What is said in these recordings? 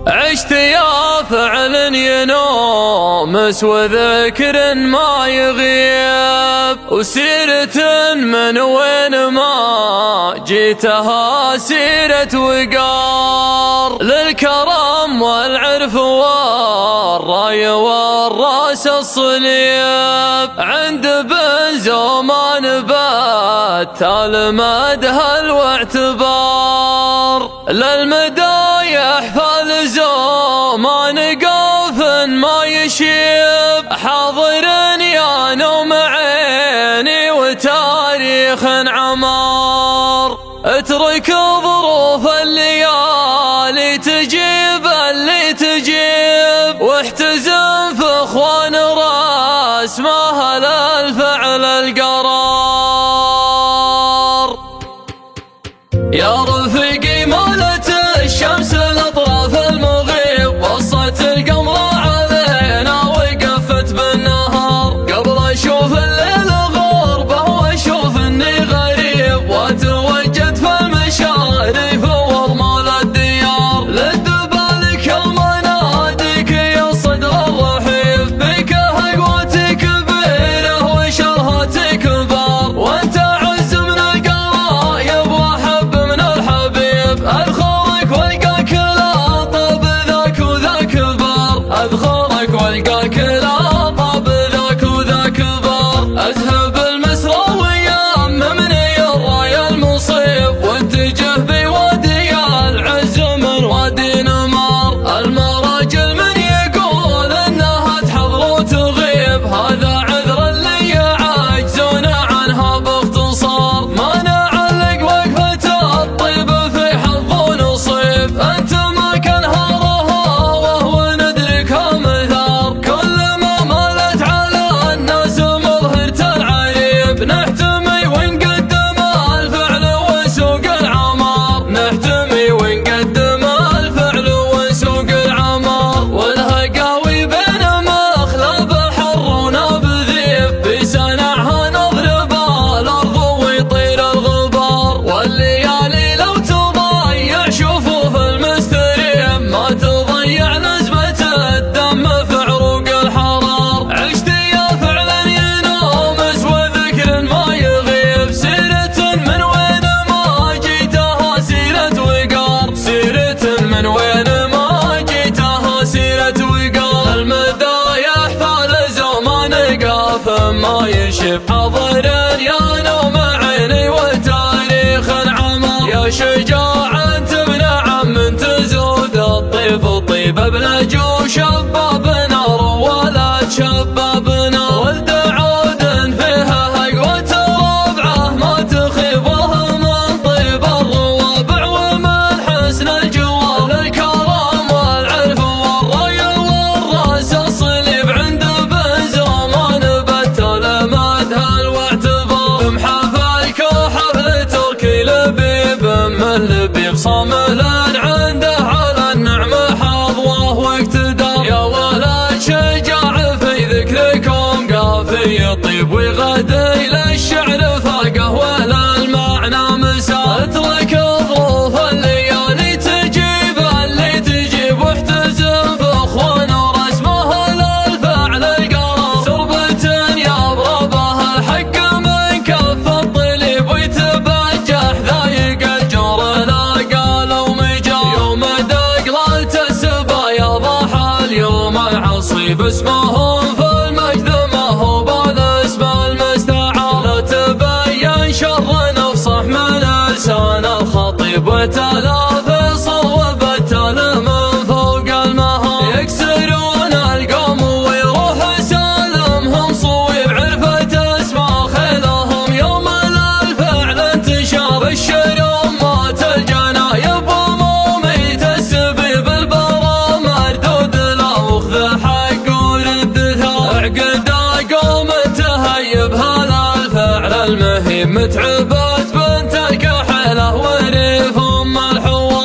عشت يا فعل ينومس وذكر ما يغيب، وسيرة من وين ما جيتها سيرة وقار، للكرم والعرف والراي والراس الصليب، عند بن زومان بات المدهل واعتبار، للمدايح فالزومان قوف ما يشيب، حاضر يا نوم عيني وتاريخ عمار، اترك ظروف الليالي تجيب اللي تجيب، واحتزم في اخوان راس مهل الفعل القرار. يا رفيقي مالت الشمس الاطراف المغيب، وصت القمر علينا وقفت بالنهار، قبل اشوف الليل غربه واشوف اني غريب، واتوجد في المشارف وارمال الديار، للدبالك المناديك يا صدر الرحيب، بك هقوتك كبيره وشرهتك كبار، وانت عز من القرايب واحب من الحبيب، اذخرك والقاك لا طب ذاك وذاك بار، اذخرك والقاك لا طب ذاك وذاك بار، اذهب المسرى ويممني الراي المصيب، واتجه بوادي العز من وادي نمار، المراجل من يقول انها تحضر وتغيب، هذا عذر اللي يعجزون عنها باختصار، ما نعلق وقفة الطيب في حظ ونصيب، انت ما كان هارها وهو ندركها مثار، كل ما مالت على الناس مظهرة العريب، نحتمي ونقدم الفعل ونسوق العمار، نحتمي ونقدم الفعل ونسوق العمار، والهقاوي بين مخلب حر ونبذيب، بسنعها نضرب الارض ويطير الغبار، والليالي لو تضيع شوفوا في المستريم، ما تضيع نزمة الدم في عروق الحرار، عشت يا فعلا ينومس وذكر ما يغيب، سيرة من وين ما جيتها سيرة وقار، سيرة من وين ما جيتها سيرة وقار، المدايح فالزمان قاف ما يشب، حاضر يا نوم عيني وتاريخ عمر، يا شجاعة تمنع من تزود الطيب طيب، بلا جو شبابنا روالات شبابنا، ولد عود فيها هقوة ربعه ما تخيب، وهم من طيب الروابع ومن حسن الجوار، للكرم والعرف والراي والراس الصليب، عند بن زومان بتل مدهل واعتبار، بمحفلك وحفل تركي لبيب من لبيب، صامل عنده على النعمة حظوه واقتدار، يا ولد شجاع في ذكركم قافي طيب، وغدي للشعر فاقه ولا المعنى مسار، اترك ظروف الليالي تجيب اللي تجيب، واحتزم في اخوان راس مهل الفعل القرار، سربة يا بربها الحق من كف الطليب، ويتبجح ذايق الجور لا قالوا مجار، يوم دقلت السبايا ضحى اليوم عصيب، اسمهم في المجد ما هو بالاسم المستعار، لا تبين شر نفصح من لسان الخطيب، وتلاف صوبة من فوق المهار، يكسرون القوم ويروح سالمهم صويب، عرفت اسماء خيلهم يوم الفعل انتشار، الشريوم مات الجنايب وموميت السبيب، البرا مردود لا وخذ حق وردها، اعقد قوم تهيب هلا الفعل المهيب، متعبت بنت الكحله وريف ام الحوار.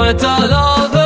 بتالاف